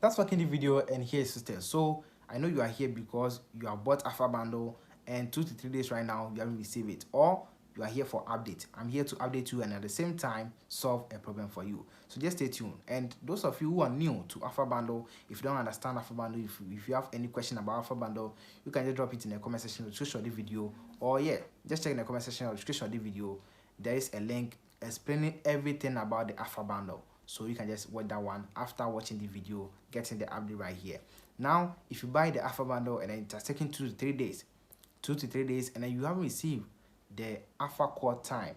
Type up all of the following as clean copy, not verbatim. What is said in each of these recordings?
That's working the video, and here is sister. So I know you are here because you have bought AFA bundle and 2 to 3 days right now you haven't received it, or you are here for update. I'm here to update you and at the same time solve a problem for you. So just stay tuned. And those of you who are new to AFA bundle, if you don't understand AFA bundle, if you have any question about AFA bundle, you can just drop it in the comment section or description of the video, or yeah, just check in the comment section or description of the video. There is a link explaining everything about the AFA bundle, so you can just watch that one after watching the video, getting the update right here. Now if you buy the AFA bundle and then it has taken 2 to 3 days, and then you haven't received the AFA call time,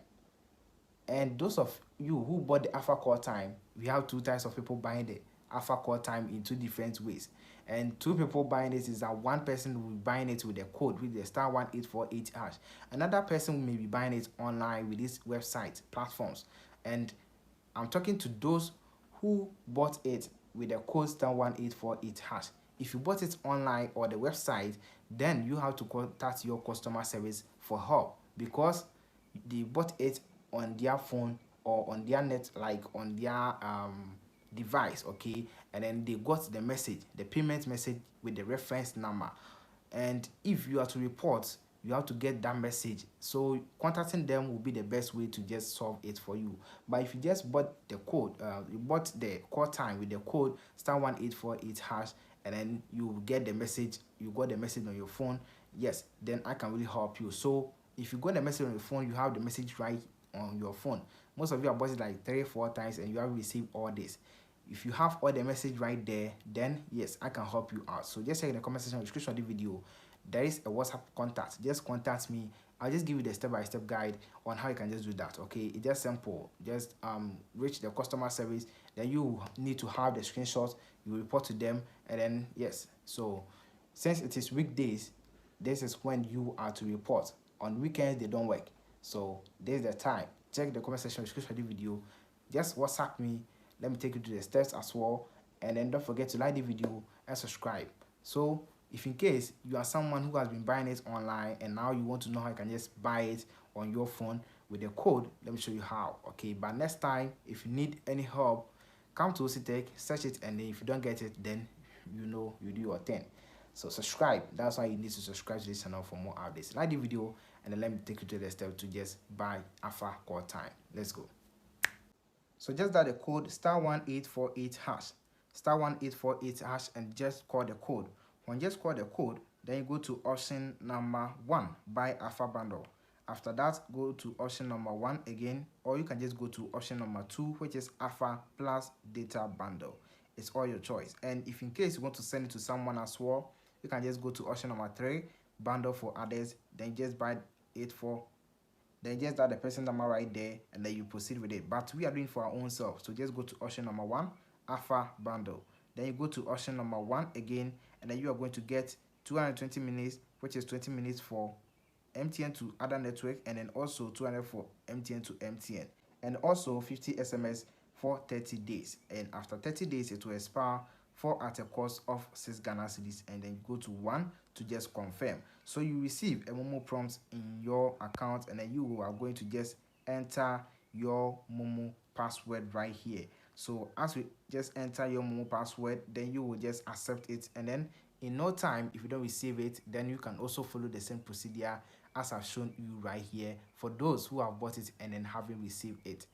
and those of you who bought the AFA call time, we have two types of people buying the AFA call time in two different ways. And two people buying it is that one person will be buying it with the code with the *1848 hash. Another person may be buying it online with this website platforms. And I'm talking to those who bought it with the code *1848 hash. If you bought it online or the website, then you have to contact your customer service for help, because they bought it on their phone or on their net, like on their device, okay, and then they got the message, the payment message with the reference number. And if you are to report, you have to get that message. So contacting them will be the best way to just solve it for you. But if you just bought the code, you bought the call time with the code *1848 hash, and then you get the message, you got the message on your phone, yes, then I can really help you. So if you got the message on your phone, you have the message right on your phone. Most of you have bought it like 3-4 times and you have received all this. If you have all the message right there, then yes, I can help you out. So just check in the comment section or description of the video. There is a WhatsApp contact. Just contact me. I'll just give you the step-by-step guide on how you can just do that. Okay, it's just simple. Just reach the customer service, then you need to have the screenshots, you report to them, and then yes. So since it is weekdays, this is when you are to report. On weekends they don't work, so this is the time. Check the comment section description of the video. Just WhatsApp me, let me take you to the steps as well, and then don't forget to like the video and subscribe. So if in case you are someone who has been buying it online and now you want to know how you can just buy it on your phone with the code, let me show you how. Okay, but next time if you need any help, come to OCTech, search it, and then if you don't get it, then you know you do your thing. So subscribe. That's why you need to subscribe to this channel for more updates. Like the video, and then let me take you to the step to just buy AFA call time. Let's go. So just dial the code *1848 hash, *1848 hash, and just call the code. When you just call the code, then you go to option number 1, buy AFA bundle. After that, go to option number 1 again, or you can just go to option number 2, which is AFA plus data bundle. It's all your choice. And if in case you want to send it to someone as well, you can just go to option number 3, bundle for others, then just buy it for, then just add the person number right there, and then you proceed with it. But we are doing for our own self, so just go to option number 1, AFA bundle. Then you go to option number 1 again, and then you are going to get 220 minutes, which is 20 minutes for MTN to other network, and then also 200 for MTN to MTN, and also 50 SMS for 30 days. And after 30 days it will expire for at a cost of 6 Ghana cedis, and then you go to 1 to just confirm. So you receive a Momo prompt in your account, and then you are going to just enter your Momo password right here. So as we just enter your Momo password, then you will just accept it, and then in no time, if you don't receive it, then you can also follow the same procedure as I've shown you right here for those who have bought it and then haven't received it.